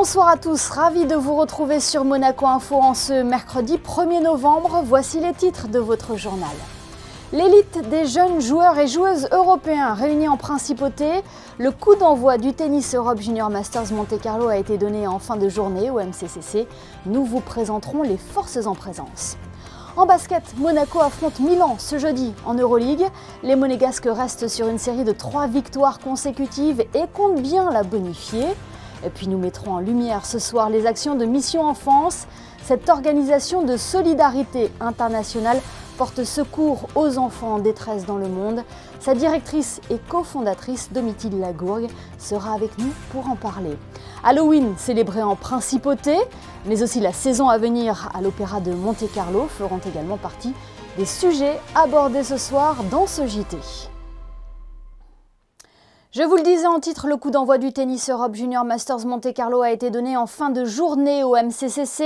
Bonsoir à tous, ravi de vous retrouver sur Monaco Info en ce mercredi 1er novembre. Voici les titres de votre journal. L'élite des jeunes joueurs et joueuses européens réunis en principauté. Le coup d'envoi du Tennis Europe Junior Masters Monte-Carlo a été donné en fin de journée au MCCC. Nous vous présenterons les forces en présence. En basket, Monaco affronte Milan ce jeudi en Euroleague. Les Monégasques restent sur une série de 3 victoires consécutives et comptent bien la bonifier. Et puis nous mettrons en lumière ce soir les actions de Mission Enfance. Cette organisation de solidarité internationale porte secours aux enfants en détresse dans le monde. Sa directrice et cofondatrice, Domitille Lagourgue, sera avec nous pour en parler. Halloween célébré en principauté, mais aussi la saison à venir à l'Opéra de Monte-Carlo feront également partie des sujets abordés ce soir dans ce JT. Je vous le disais en titre, le coup d'envoi du Tennis Europe Junior Masters Monte-Carlo a été donné en fin de journée au MCCC.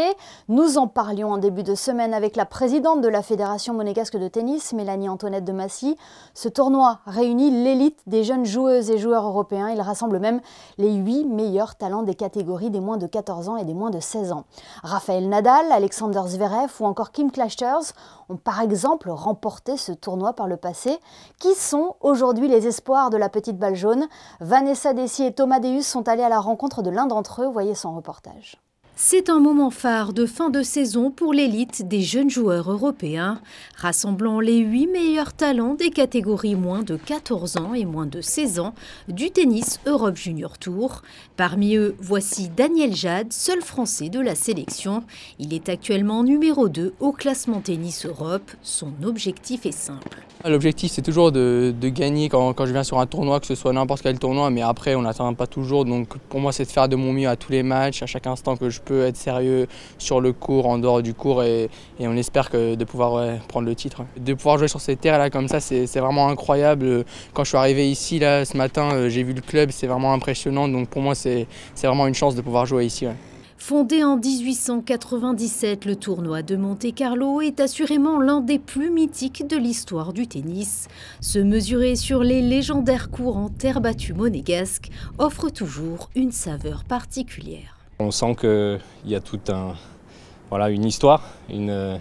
Nous en parlions en début de semaine avec la présidente de la Fédération monégasque de tennis, Mélanie-Antoinette de Massy. Ce tournoi réunit l'élite des jeunes joueuses et joueurs européens. Il rassemble même les 8 meilleurs talents des catégories des moins de 14 ans et des moins de 16 ans. Raphaël Nadal, Alexander Zverev ou encore Kim Clijsters ont par exemple remporté ce tournoi par le passé. Qui sont aujourd'hui les espoirs de la petite balle jaune ? Vanessa Dessier et Thomas Deus sont allés à la rencontre de l'un d'entre eux. Voyez son reportage. C'est un moment phare de fin de saison pour l'élite des jeunes joueurs européens, rassemblant les 8 meilleurs talents des catégories moins de 14 ans et moins de 16 ans du Tennis Europe Junior Tour. Parmi eux, voici Daniel Jade, seul français de la sélection. Il est actuellement numéro 2 au classement Tennis Europe. Son objectif est simple. L'objectif, c'est toujours de gagner quand je viens sur un tournoi, que ce soit n'importe quel tournoi, mais après on n'atteint pas toujours. Donc pour moi, c'est de faire de mon mieux à tous les matchs, à chaque instant que je peux être sérieux sur le court, en dehors du court, et on espère de pouvoir prendre le titre. De pouvoir jouer sur ces terres-là comme ça, c'est vraiment incroyable. Quand je suis arrivé ici, là, ce matin, j'ai vu le club, c'est vraiment impressionnant. Donc pour moi, c'est vraiment une chance de pouvoir jouer ici. Ouais. Fondé en 1897, le tournoi de Monte-Carlo est assurément l'un des plus mythiques de l'histoire du tennis. Se mesurer sur les légendaires courts en terre battue monégasque offre toujours une saveur particulière. On sent qu'il y a toute une histoire, une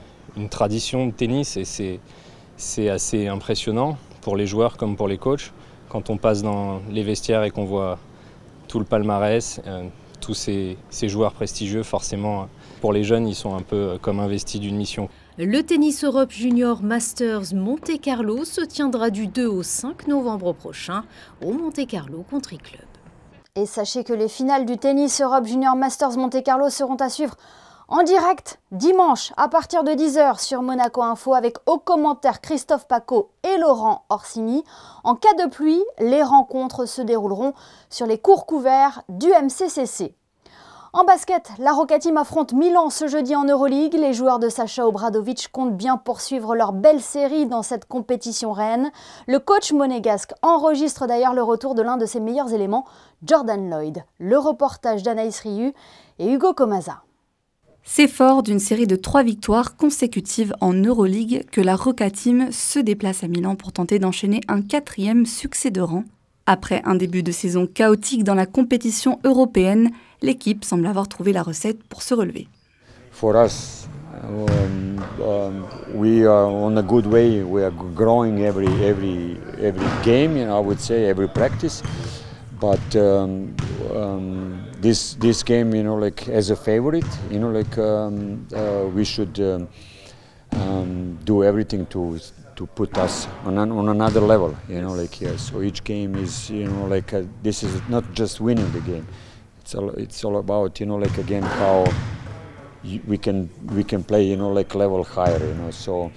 tradition de tennis, et c'est assez impressionnant pour les joueurs comme pour les coachs. Quand on passe dans les vestiaires et qu'on voit tout le palmarès, tous ces joueurs prestigieux, forcément, pour les jeunes, ils sont un peu comme investis d'une mission. Le Tennis Europe Junior Masters Monte-Carlo se tiendra du 2 au 5 novembre prochain au Monte-Carlo Country Club. Et sachez que les finales du Tennis Europe Junior Masters Monte-Carlo seront à suivre en direct dimanche à partir de 10 h sur Monaco Info avec aux commentaires Christophe Paco et Laurent Orsini. En cas de pluie, les rencontres se dérouleront sur les courts couverts du MCCC. En basket, la Roca Team affronte Milan ce jeudi en Euroleague. Les joueurs de Sacha Obradovic comptent bien poursuivre leur belle série dans cette compétition reine. Le coach monégasque enregistre d'ailleurs le retour de l'un de ses meilleurs éléments, Jordan Lloyd. Le reportage d'Anaïs Riu et Hugo Comaza. C'est fort d'une série de 3 victoires consécutives en Euroleague que la Roca Team se déplace à Milan pour tenter d'enchaîner un 4e succès de rang. Après un début de saison chaotique dans la compétition européenne, l'équipe semble avoir trouvé la recette pour se relever. For us, we are on a good way. We are growing every game, I would say, every practice. But this game, as a favorite, we should do everything to put us on another level, here. So each game is, this is not just winning the game. It's all about, again, how we can play, level higher, So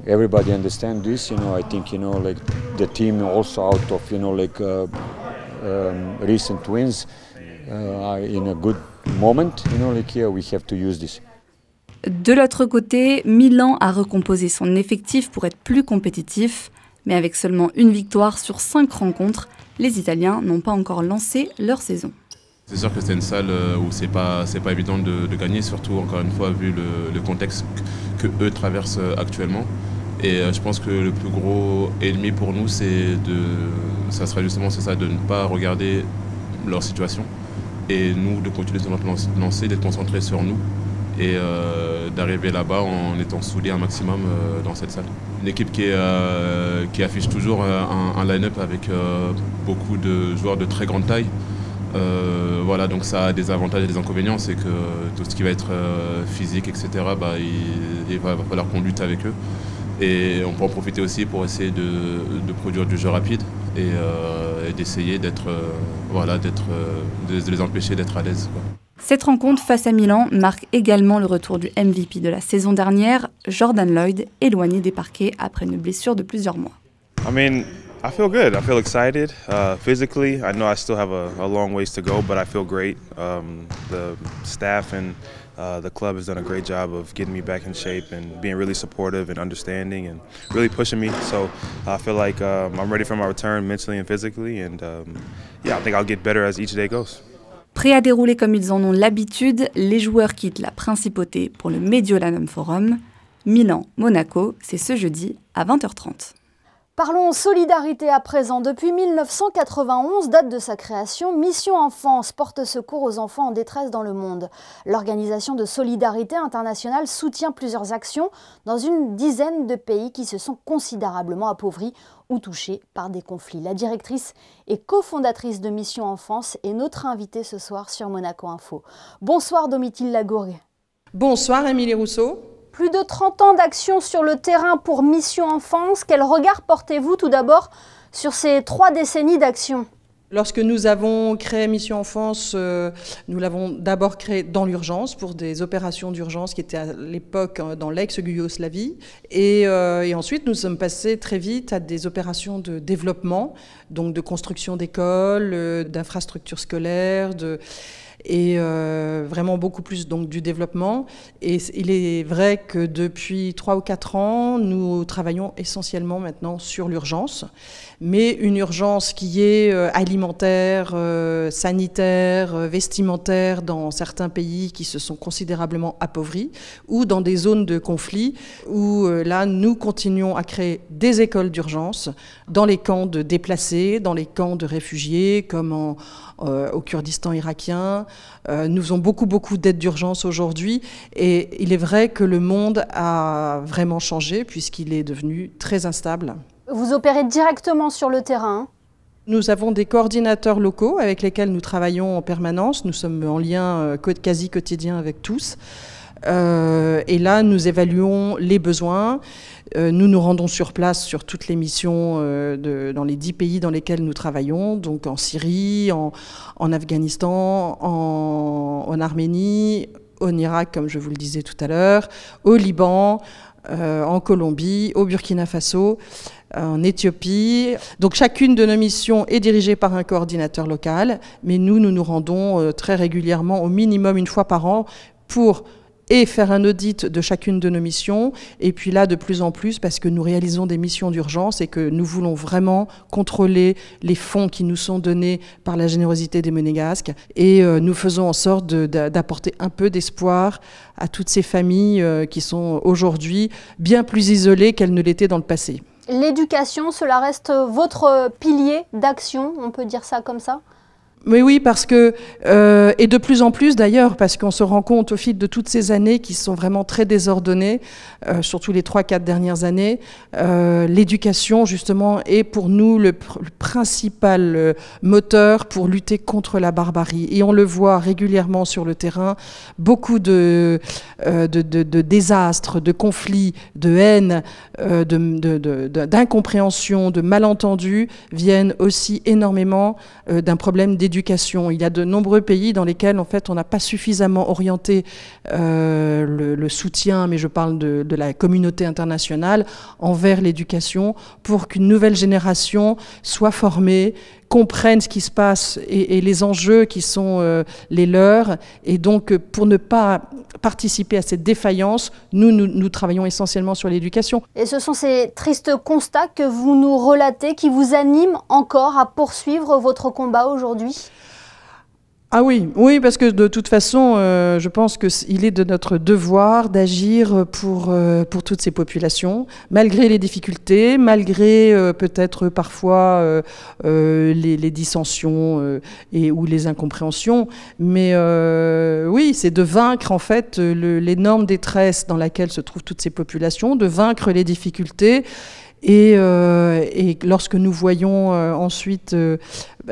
everybody understands this, I think, the team also out of, recent wins are in a good moment, here we have to use this. De l'autre côté, Milan a recomposé son effectif pour être plus compétitif, mais avec seulement une victoire sur 5 rencontres, les Italiens n'ont pas encore lancé leur saison. C'est sûr que c'est une salle où c'est pas évident de gagner, surtout encore une fois vu le contexte que eux traversent actuellement. Et je pense que le plus gros ennemi pour nous, ça serait justement de ne pas regarder leur situation, et nous de continuer sur notre lancée, d'être concentrés sur nous et d'arriver là-bas en étant soudés un maximum dans cette salle. Une équipe qui affiche toujours un line-up avec beaucoup de joueurs de très grande taille. Voilà, donc ça a des avantages et des inconvénients, c'est que tout ce qui va être physique, etc., il va falloir qu'on lutte avec eux. Et on peut en profiter aussi pour essayer de produire du jeu rapide et d'essayer de les empêcher d'être à l'aise. Cette rencontre face à Milan marque également le retour du MVP de la saison dernière, Jordan Lloyd, éloigné des parquets après une blessure de plusieurs mois. I feel good. I feel excited. Physically, I know I still have a long ways to go, but I feel great. The staff and the club has done a great job of getting me back in shape and being really supportive and understanding and really pushing me. So I feel like I'm ready for my return mentally and physically, and I think I'll get better as each day goes. Prêts à dérouler comme ils en ont l'habitude, les joueurs quittent la Principauté pour le Mediolanum Forum. Milan-Monaco, c'est ce jeudi à 20h30. Parlons solidarité à présent. Depuis 1991, date de sa création, Mission Enfance porte secours aux enfants en détresse dans le monde. L'organisation de solidarité internationale soutient plusieurs actions dans une dizaine de pays qui se sont considérablement appauvris ou touchés par des conflits. La directrice et cofondatrice de Mission Enfance est notre invitée ce soir sur Monaco Info. Bonsoir Domitille Lagourgue. Bonsoir Émilie Rousseau. Plus de 30 ans d'action sur le terrain pour Mission Enfance. Quel regard portez-vous tout d'abord sur ces 3 décennies d'action ? Lorsque nous avons créé Mission Enfance, nous l'avons d'abord créé dans l'urgence pour des opérations d'urgence qui étaient à l'époque dans l'ex-Yougoslavie. Et ensuite, nous sommes passés très vite à des opérations de développement, donc de construction d'écoles, d'infrastructures scolaires, et vraiment beaucoup plus donc, du développement. Et il est vrai que depuis 3 ou 4 ans, nous travaillons essentiellement maintenant sur l'urgence, mais une urgence qui est alimentaire, sanitaire, vestimentaire dans certains pays qui se sont considérablement appauvris, ou dans des zones de conflit, où là, nous continuons à créer des écoles d'urgence dans les camps de déplacés, dans les camps de réfugiés, comme au Kurdistan irakien. Nous faisons beaucoup d'aide d'urgence aujourd'hui, et il est vrai que le monde a vraiment changé puisqu'il est devenu très instable. Vous opérez directement sur le terrain ? Nous avons des coordinateurs locaux avec lesquels nous travaillons en permanence. Nous sommes en lien quasi quotidien avec tous. Et là, nous évaluons les besoins. Nous nous rendons sur place sur toutes les missions dans les 10 pays dans lesquels nous travaillons, donc en Syrie, en Afghanistan, en Arménie, en Irak, comme je vous le disais tout à l'heure, au Liban, en Colombie, au Burkina Faso, en Éthiopie. Donc chacune de nos missions est dirigée par un coordinateur local, mais nous nous rendons très régulièrement, au minimum une fois par an, pour faire un audit de chacune de nos missions, et puis là de plus en plus parce que nous réalisons des missions d'urgence et que nous voulons vraiment contrôler les fonds qui nous sont donnés par la générosité des Monégasques, et nous faisons en sorte d'apporter un peu d'espoir à toutes ces familles qui sont aujourd'hui bien plus isolées qu'elles ne l'étaient dans le passé. L'éducation, cela reste votre pilier d'action, on peut dire ça comme ça ? Mais oui, parce que, et de plus en plus d'ailleurs, parce qu'on se rend compte au fil de toutes ces années qui sont vraiment très désordonnées, surtout les 3-4 dernières années, l'éducation justement est pour nous le principal moteur pour lutter contre la barbarie. Et on le voit régulièrement sur le terrain, beaucoup de désastres, de conflits, de haine, d'incompréhension, de malentendus viennent aussi énormément d'un problème d'éducation. Il y a de nombreux pays dans lesquels en fait on n'a pas suffisamment orienté le soutien, mais je parle de la communauté internationale, envers l'éducation pour qu'une nouvelle génération soit formée, comprenne ce qui se passe et les enjeux qui sont les leurs. Et donc pour ne pas participer à cette défaillance, nous travaillons essentiellement sur l'éducation. Et ce sont ces tristes constats que vous nous relatez qui vous animent encore à poursuivre votre combat aujourd'hui ? Ah oui, oui, parce que de toute façon, je pense qu'il est de notre devoir d'agir pour toutes ces populations, malgré les difficultés, malgré peut-être parfois les dissensions ou les incompréhensions. Mais oui, c'est de vaincre en fait l'énorme détresse dans laquelle se trouvent toutes ces populations, de vaincre les difficultés. Et lorsque nous voyons ensuite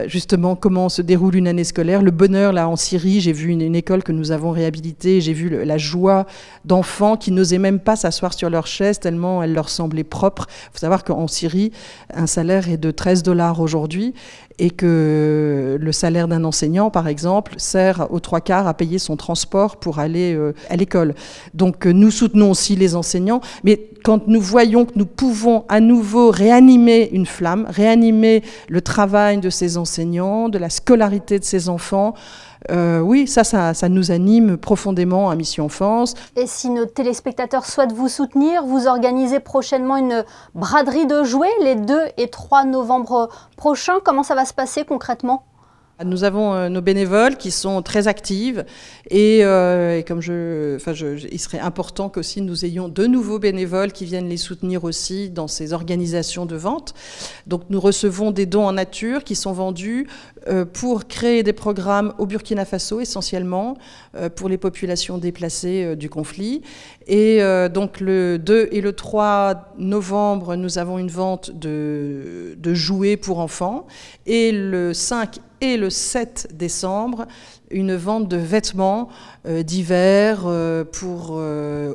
justement comment se déroule une année scolaire, le bonheur là en Syrie, j'ai vu une école que nous avons réhabilitée, j'ai vu la joie d'enfants qui n'osaient même pas s'asseoir sur leur chaise tellement elle leur semblait propre. Il faut savoir qu'en Syrie, un salaire est de $13 aujourd'hui et que le salaire d'un enseignant, par exemple, sert aux 3/4 à payer son transport pour aller à l'école. Donc nous soutenons aussi les enseignants, mais quand nous voyons que nous pouvons à nouveau réanimer une flamme, réanimer le travail de ces enseignants, de la scolarité de ces enfants, oui, ça nous anime profondément à Mission Enfance. Et si nos téléspectateurs souhaitent vous soutenir, vous organisez prochainement une braderie de jouets les 2 et 3 novembre prochains. Comment ça va se passer concrètement ? Nous avons nos bénévoles qui sont très actives et comme il serait important qu'aussi nous ayons de nouveaux bénévoles qui viennent les soutenir aussi dans ces organisations de vente. Donc nous recevons des dons en nature qui sont vendus pour créer des programmes au Burkina Faso essentiellement pour les populations déplacées du conflit. Et donc le 2 et le 3 novembre, nous avons une vente de jouets pour enfants et le 5 et le 7 décembre, une vente de vêtements d'hiver pour,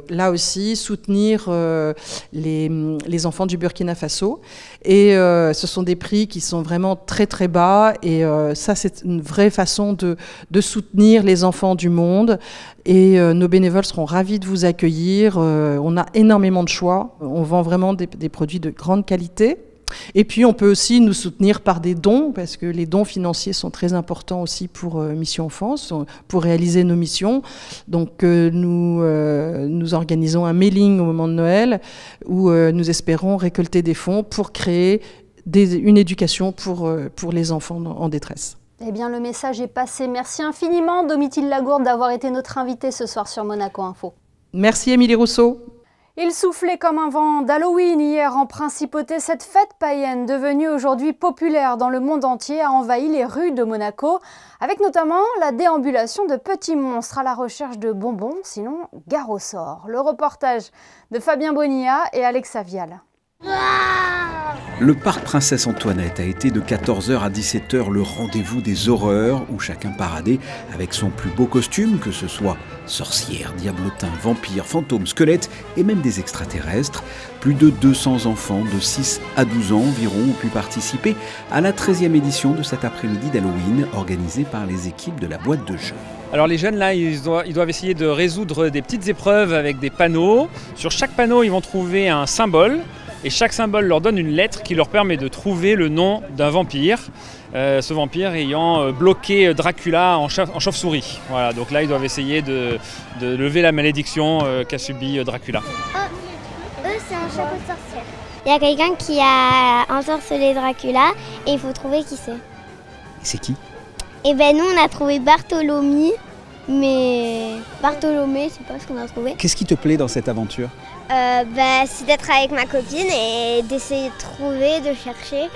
là aussi, soutenir les enfants du Burkina Faso. Et ce sont des prix qui sont vraiment très très bas et ça c'est une vraie façon de soutenir les enfants du monde. Et nos bénévoles seront ravis de vous accueillir. On a énormément de choix. On vend vraiment des produits de grande qualité. Et puis on peut aussi nous soutenir par des dons, parce que les dons financiers sont très importants aussi pour Mission Enfance, pour réaliser nos missions. Donc nous organisons un mailing au moment de Noël, où nous espérons récolter des fonds pour créer une éducation pour les enfants en détresse. Eh bien, le message est passé. Merci infiniment, Domitille Lagourde, d'avoir été notre invitée ce soir sur Monaco Info. Merci, Émilie Rousseau. Il soufflait comme un vent d'Halloween hier en Principauté. Cette fête païenne, devenue aujourd'hui populaire dans le monde entier, a envahi les rues de Monaco, avec notamment la déambulation de petits monstres à la recherche de bonbons, sinon gare au sort. Le reportage de Fabien Bonilla et Alexa Vial. Le parc Princesse Antoinette a été de 14h à 17h le rendez-vous des horreurs où chacun paradait avec son plus beau costume, que ce soit sorcières, diablotins, vampires, fantômes, squelettes et même des extraterrestres. Plus de 200 enfants de 6 à 12 ans environ ont pu participer à la 13e édition de cet après-midi d'Halloween organisée par les équipes de la boîte de jeux. Alors les jeunes là, ils doivent essayer de résoudre des petites épreuves avec des panneaux. Sur chaque panneau, ils vont trouver un symbole. Et chaque symbole leur donne une lettre qui leur permet de trouver le nom d'un vampire. Ce vampire ayant bloqué Dracula en chauve-souris. Voilà, donc là ils doivent essayer de lever la malédiction qu'a subi Dracula. Eux c'est un chapeau de sorcière. Il y a quelqu'un qui a ensorcelé Dracula et il faut trouver qui c'est. C'est qui? Et ben nous on a trouvé Bartholomew, mais Bartholomé, c'est pas ce qu'on a trouvé. Qu'est-ce qui te plaît dans cette aventure? C'est d'être avec ma copine et d'essayer de trouver, de chercher.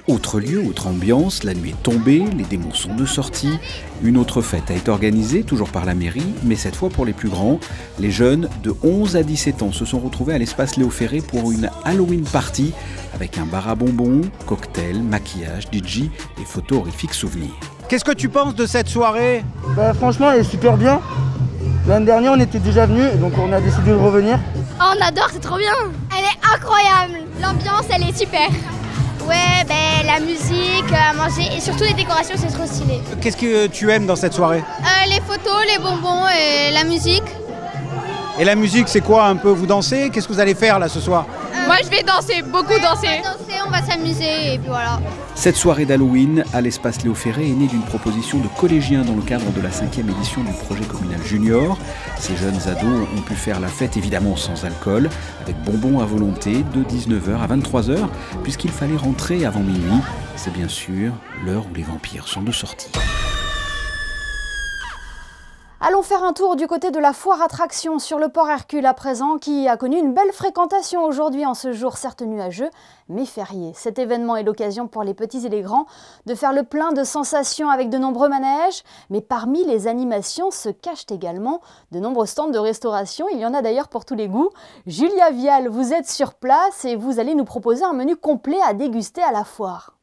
Autre lieu, autre ambiance, la nuit est tombée, les démons sont de sortie. Une autre fête a été organisée, toujours par la mairie, mais cette fois pour les plus grands. Les jeunes de 11 à 17 ans se sont retrouvés à l'espace Léo Ferré pour une Halloween party avec un bar à bonbons, cocktails, maquillage, DJ et photos horrifiques souvenirs. Qu'est-ce que tu penses de cette soirée? Franchement, elle est super bien. L'année dernière, on était déjà venus, donc on a décidé de revenir. Oh, on adore, c'est trop bien. Elle est incroyable. L'ambiance, elle est super. Ouais, la musique, à manger et surtout les décorations, c'est trop stylé. Qu'est-ce que tu aimes dans cette soirée? Les photos, les bonbons et la musique. Et la musique, c'est quoi un peu? Vous dansez? Qu'est-ce que vous allez faire là ce soir? Moi, je vais danser, beaucoup danser. On va s'amuser et puis voilà. Cette soirée d'Halloween à l'espace Léo Ferré est née d'une proposition de collégiens dans le cadre de la 5e édition du projet communal Junior. Ces jeunes ados ont pu faire la fête évidemment sans alcool, avec bonbons à volonté de 19h à 23h, puisqu'il fallait rentrer avant minuit. C'est bien sûr l'heure où les vampires sont de sortie. Allons faire un tour du côté de la foire attraction sur le port Hercule à présent, qui a connu une belle fréquentation aujourd'hui en ce jour certes nuageux, mais férié. Cet événement est l'occasion pour les petits et les grands de faire le plein de sensations avec de nombreux manèges, mais parmi les animations se cachent également de nombreux stands de restauration. Il y en a d'ailleurs pour tous les goûts. Julia Vial, vous êtes sur place et vous allez nous proposer un menu complet à déguster à la foire.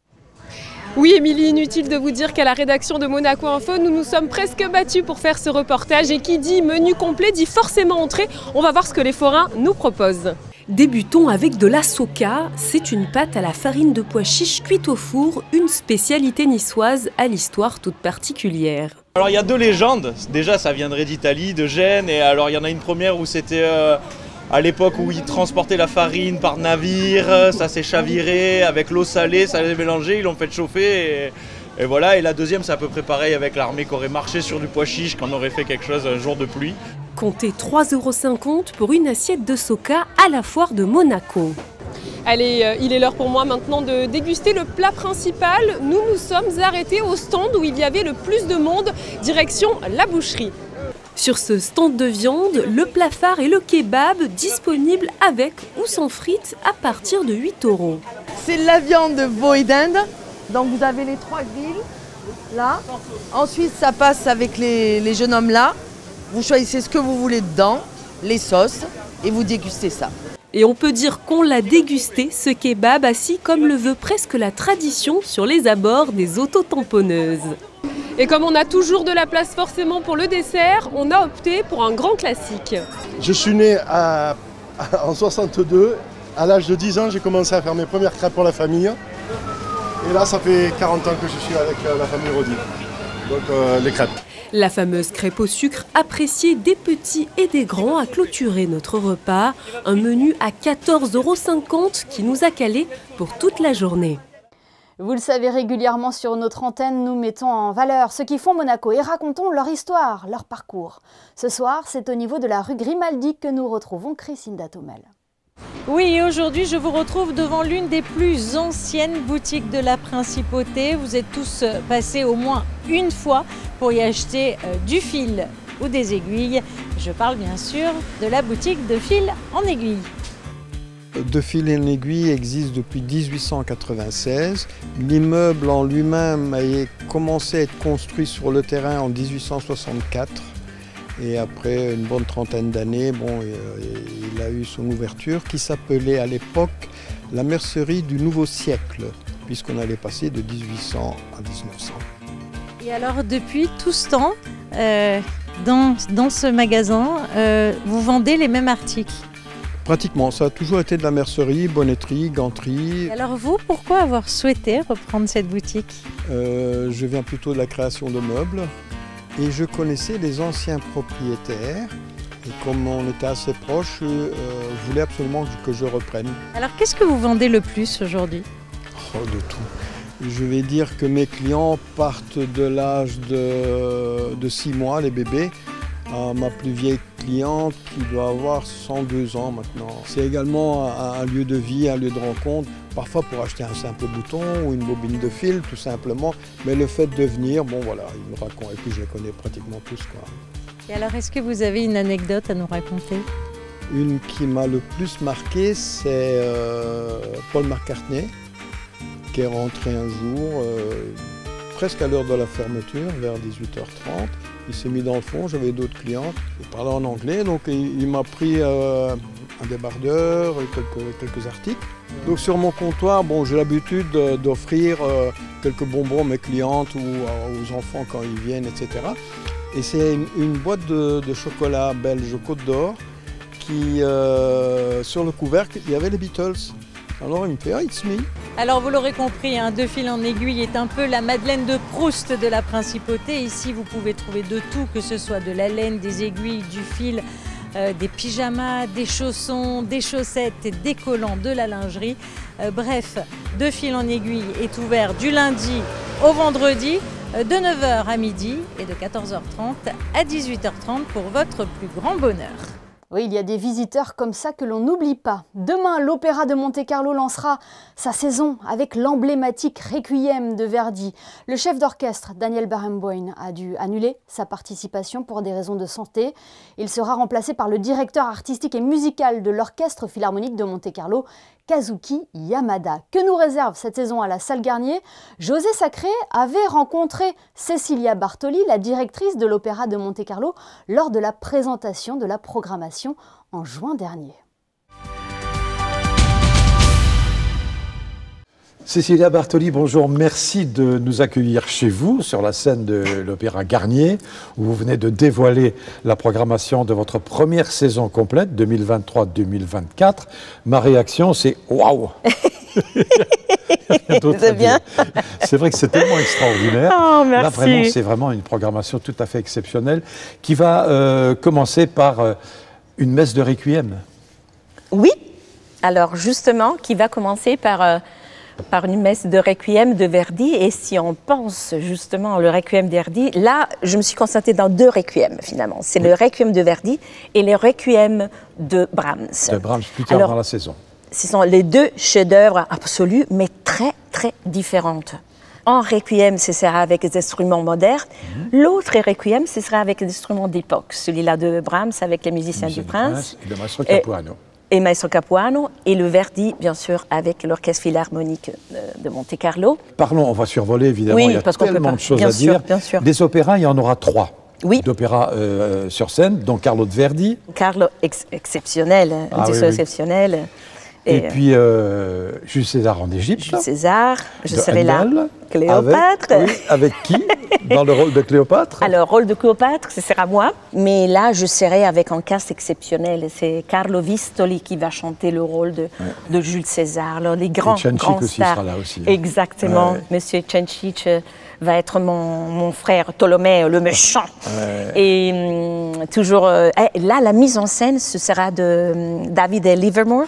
Oui, Émilie, inutile de vous dire qu'à la rédaction de Monaco Info, nous nous sommes presque battus pour faire ce reportage. Et qui dit menu complet dit forcément entrée. On va voir ce que les forains nous proposent. Débutons avec de la soca. C'est une pâte à la farine de pois chiche cuite au four, une spécialité niçoise à l'histoire toute particulière. Alors il y a deux légendes. Déjà, ça viendrait d'Italie, de Gênes. Et alors il y en a une première où c'était... à l'époque où ils transportaient la farine par navire, ça s'est chaviré avec l'eau salée, ça les mélangé, ils l'ont fait chauffer et voilà. Et la deuxième, c'est à peu près pareil avec l'armée qui aurait marché sur du pois chiche quand on aurait fait quelque chose un jour de pluie. Comptez 3,50 € pour une assiette de soca à la foire de Monaco. Allez, il est l'heure pour moi maintenant de déguster le plat principal. Nous nous sommes arrêtés au stand où il y avait le plus de monde, direction la boucherie. Sur ce stand de viande, le plat phare et le kebab disponibles avec ou sans frites à partir de 8 €. C'est la viande de veau et d'Inde. Donc vous avez les 3 grilles là. Ensuite ça passe avec les jeunes hommes là. Vous choisissez ce que vous voulez dedans, les sauces et vous dégustez ça. Et on peut dire qu'on l'a dégusté, ce kebab assis comme le veut presque la tradition sur les abords des autotamponneuses. Et comme on a toujours de la place forcément pour le dessert, on a opté pour un grand classique. Je suis né en 62. À l'âge de 10 ans, j'ai commencé à faire mes premières crêpes pour la famille. Et là, ça fait 40 ans que je suis avec la famille Rodi. Donc les crêpes. La fameuse crêpe au sucre, appréciée des petits et des grands, a clôturé notre repas. Un menu à 14,50 € qui nous a calés pour toute la journée. Vous le savez, régulièrement sur notre antenne, nous mettons en valeur ceux qui font Monaco et racontons leur histoire, leur parcours. Ce soir, c'est au niveau de la rue Grimaldi que nous retrouvons Christine Datomel. Oui, et aujourd'hui, je vous retrouve devant l'une des plus anciennes boutiques de la Principauté. Vous êtes tous passés au moins une fois pour y acheter du fil ou des aiguilles. Je parle bien sûr de la boutique de fil en aiguille. De fil en aiguille existe depuis 1896. L'immeuble en lui-même a commencé à être construit sur le terrain en 1864. Et après une bonne trentaine d'années, il a eu son ouverture qui s'appelait à l'époque la mercerie du Nouveau Siècle, puisqu'on allait passer de 1800 à 1900. Et alors depuis tout ce temps, dans ce magasin, vous vendez les mêmes articles? Pratiquement, ça a toujours été de la mercerie, bonnetterie, ganterie. Et alors vous, pourquoi avoir souhaité reprendre cette boutique? Je viens plutôt de la création de meubles et je connaissais les anciens propriétaires. Et comme on était assez proches, je voulais absolument que je reprenne. Alors qu'est-ce que vous vendez le plus aujourd'hui? Oh, de tout. Je vais dire que mes clients partent de l'âge de 6 mois, les bébés, à ma plus vieille cliente qui doit avoir 102 ans maintenant. C'est également un lieu de vie, un lieu de rencontre, parfois pour acheter un simple bouton ou une bobine de fil tout simplement. Mais le fait de venir, bon voilà, ils me racontent et puis je les connais pratiquement tous, quoi. Et alors est-ce que vous avez une anecdote à nous raconter? Une qui m'a le plus marqué, c'est Paul McCartney qui est rentré un jour, presque à l'heure de la fermeture, vers 18h30. Il s'est mis dans le fond, j'avais d'autres clientes, il parlait en anglais, donc il m'a pris un débardeur, quelques articles. Donc sur mon comptoir, j'ai l'habitude d'offrir quelques bonbons à mes clientes ou aux enfants quand ils viennent, etc. Et c'est une boîte de chocolat belge Côte d'Or qui, sur le couvercle, il y avait les Beatles. Alors il me fait « Ah, it's me ». Alors vous l'aurez compris, De fil en aiguille est un peu la Madeleine de Proust de la Principauté. Ici vous pouvez trouver de tout, que ce soit de la laine, des aiguilles, du fil, des pyjamas, des chaussons, des chaussettes, des collants, de la lingerie. Bref, De fil en aiguille est ouvert du lundi au vendredi de 9h à midi et de 14h30 à 18h30 pour votre plus grand bonheur. Oui, il y a des visiteurs comme ça que l'on n'oublie pas. Demain, l'Opéra de Monte-Carlo lancera sa saison avec l'emblématique Requiem de Verdi. Le chef d'orchestre, Daniel Barenboim, a dû annuler sa participation pour des raisons de santé. Il sera remplacé par le directeur artistique et musical de l'Orchestre Philharmonique de Monte-Carlo, Kazuki Yamada. Que nous réserve cette saison à la Salle Garnier? José Sacré avait rencontré Cecilia Bartoli, la directrice de l'Opéra de Monte-Carlo, lors de la présentation de la programmation en juin dernier. Cecilia Bartoli, bonjour, merci de nous accueillir chez vous sur la scène de l'Opéra Garnier où vous venez de dévoiler la programmation de votre première saison complète 2023-2024. Ma réaction c'est waouh. C'est bien. C'est vrai que c'est tellement extraordinaire. Oh, merci. Là vraiment c'est vraiment une programmation tout à fait exceptionnelle qui va commencer par une messe de Requiem. Oui, alors justement qui va commencer par une messe de Requiem de Verdi. Et si on pense justement au Requiem de Verdi, là, je me suis concentrée dans 2 Requiem finalement. C'est le Requiem de Verdi et le Requiem de Brahms. De Brahms, plus tard dans la saison. Ce sont les 2 chefs-d'œuvre absolus, mais très, très différentes. En Requiem, ce sera avec des instruments modernes. L'autre Requiem, ce sera avec des instruments d'époque. Celui-là de Brahms avec les musiciens du Prince. Et le maestro Capuano. Et Maestro Capuano, et le Verdi, bien sûr, avec l'Orchestre Philharmonique de Monte-Carlo. Parlons, on va survoler, évidemment, il y a tellement de choses à dire. Bien sûr. Des opéras, il y en aura 3. Oui. D'opéras sur scène, dont Carlo de Verdi. Carlo, exceptionnel, exceptionnel. Et puis, Jules César en Égypte. Jules César, je serai là. Cléopâtre. Avec qui dans le rôle de Cléopâtre? Alors, rôle de Cléopâtre, ce sera moi. Mais là, je serai avec un cast exceptionnel. C'est Carlo Vistoli qui va chanter le rôle de Jules César. Alors, les grands stars. Aussi sera là aussi. Exactement. Ouais. Monsieur Cencic va être mon frère Tolomeo, le méchant. Ouais. Et toujours... là, la mise en scène, ce sera de David Livermore,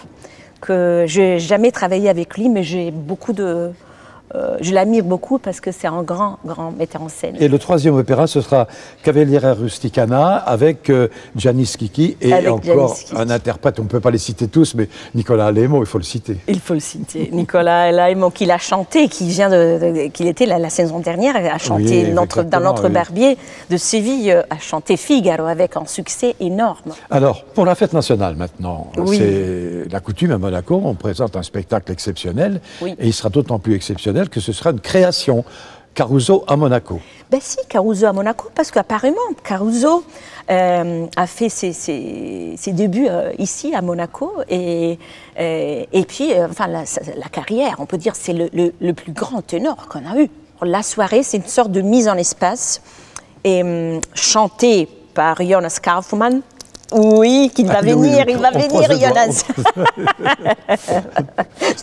que je n'ai jamais travaillé avec lui, mais j'ai beaucoup de... je l'admire beaucoup parce que c'est un grand, grand metteur en scène. Et le 3e opéra, ce sera Cavaliera Rusticana avec Gianni Schicchi et avec encore un interprète, on ne peut pas les citer tous, mais Nicolas Alaimo, il faut le citer. Il faut le citer. Nicolas Alaimo, qui l'a chanté, qui était la saison dernière, a chanté dans notre Barbier de Séville, a chanté Figaro avec un succès énorme. Alors, pour la fête nationale maintenant, c'est la coutume à Monaco, on présente un spectacle exceptionnel, et il sera d'autant plus exceptionnel que ce sera une création, Caruso à Monaco. Ben si, Caruso à Monaco, parce qu'apparemment, Caruso a fait ses débuts ici à Monaco, et puis, enfin, la carrière, on peut dire, c'est le plus grand ténor qu'on a eu. La soirée, c'est une sorte de mise en espace, et chantée par Jonas Kaufmann. Oui, il va venir, Jonas.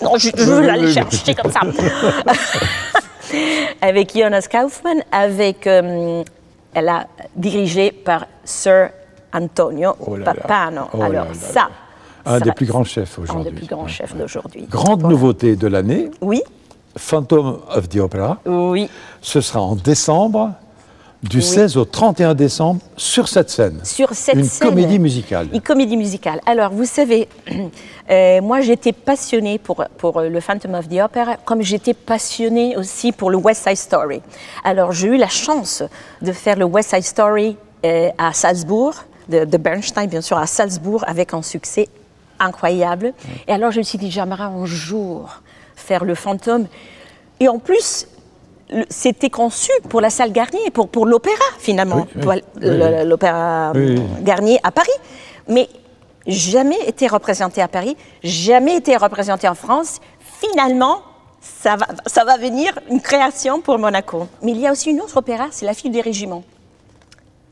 Non, je veux l'aller chercher comme ça. Avec Jonas Kaufmann, elle a dirigé par Sir Antonio Pappano. Alors ça, un des plus grands chefs aujourd'hui. Un des plus grands chefs d'aujourd'hui. Grande nouveauté de l'année. Oui. Phantom of the Opera. Oui. Ce sera en décembre. Du 16 au 31 décembre, sur cette scène. Sur cette scène. Une comédie musicale. Une comédie musicale. Alors, vous savez, moi, j'étais passionnée pour le Phantom of the Opera, comme j'étais passionnée aussi pour le West Side Story. Alors, j'ai eu la chance de faire le West Side Story à Salzbourg, de Bernstein, bien sûr, à Salzbourg, avec un succès incroyable. Et alors, je me suis dit, j'aimerais un jour faire le Fantôme. Et en plus... C'était conçu pour la salle Garnier, pour l'opéra finalement, l'opéra Garnier à Paris. Mais jamais été représenté à Paris, jamais été représenté en France. Finalement, ça va venir une création pour Monaco. Mais il y a aussi une autre opéra, c'est La fille du régiment.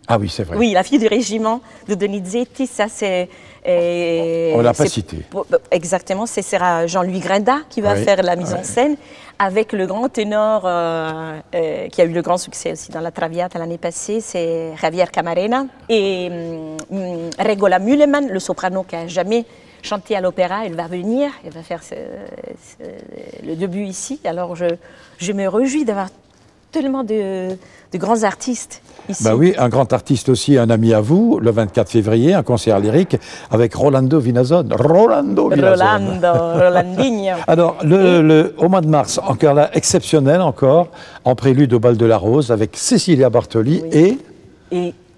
Ah oui, c'est vrai. Oui, La fille du régiment de Donizetti, ça c'est... on ne l'a pas cité. Exactement, ce sera Jean-Louis Grinda qui va faire la mise en scène, avec le grand ténor qui a eu le grand succès aussi dans la Traviata l'année passée, c'est Javier Camarena. Et Regola Müllemann, le soprano qui n'a jamais chanté à l'opéra, elle va venir, elle va faire le début ici. Alors je me réjouis d'avoir tellement de grands artistes ici. Bah oui, un grand artiste aussi, un ami à vous, le 24 février, un concert lyrique avec Rolando Vinazzon. Rolandinho. Alors, au mois de mars, encore là, exceptionnel encore, en prélude au Bal de la Rose avec Cecilia Bartoli et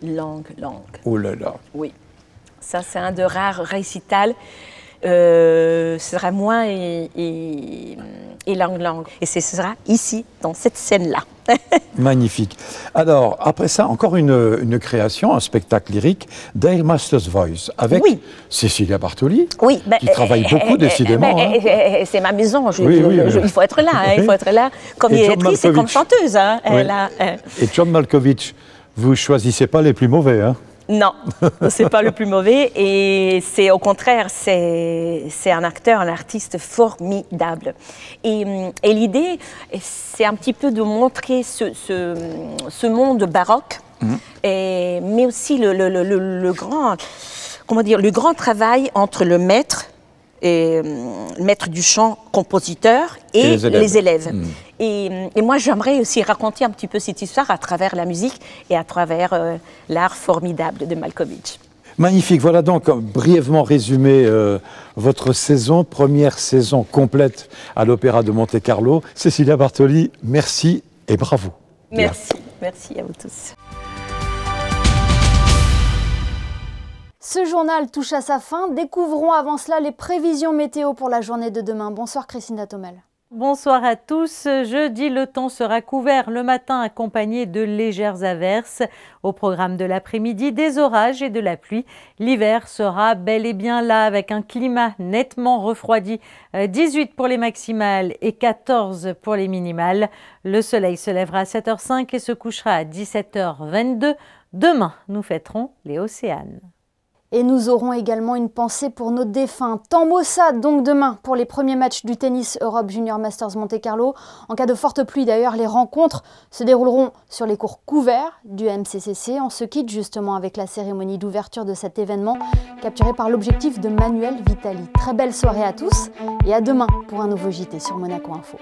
Lang. Oh là là. Oui, ça c'est un de rares récitals. Ce sera moi et Lang. Et ce sera ici, dans cette scène-là. Magnifique. Alors, après ça, encore une création, un spectacle lyrique, Dale Masters Voice, avec Cecilia Bartoli, qui travaille beaucoup, décidément. C'est ma maison, il faut être là, il faut être là comme actrice et comme chanteuse. Hein, Et John Malkovich, vous choisissez pas les plus mauvais, hein? Non, c'est pas le plus mauvais et c'est au contraire, c'est un acteur, un artiste formidable. Et l'idée, c'est un petit peu de montrer ce monde baroque, mais aussi le grand travail entre le maître du chant, compositeur et les élèves. Et moi, j'aimerais aussi raconter un petit peu cette histoire à travers la musique et à travers l'art formidable de Malkovich. Magnifique. Voilà donc brièvement résumé votre saison, première saison complète à l'Opéra de Monte-Carlo. Cecilia Bartoli, merci et bravo. Merci à vous tous. Ce journal touche à sa fin. Découvrons avant cela les prévisions météo pour la journée de demain. Bonsoir Christina Thomel. Bonsoir à tous. Jeudi, le temps sera couvert le matin accompagné de légères averses. Au programme de l'après-midi, des orages et de la pluie. L'hiver sera bel et bien là avec un climat nettement refroidi. 18 pour les maximales et 14 pour les minimales. Le soleil se lèvera à 7h05 et se couchera à 17h22. Demain, nous fêterons les Océanes. Et nous aurons également une pensée pour nos défunts. Temps maussade donc demain pour les premiers matchs du tennis Europe Junior Masters Monte-Carlo. En cas de forte pluie d'ailleurs, les rencontres se dérouleront sur les cours couverts du MCCC. On se quitte justement avec la cérémonie d'ouverture de cet événement capturé par l'objectif de Manuel Vitali. Très belle soirée à tous et à demain pour un nouveau JT sur Monaco Info.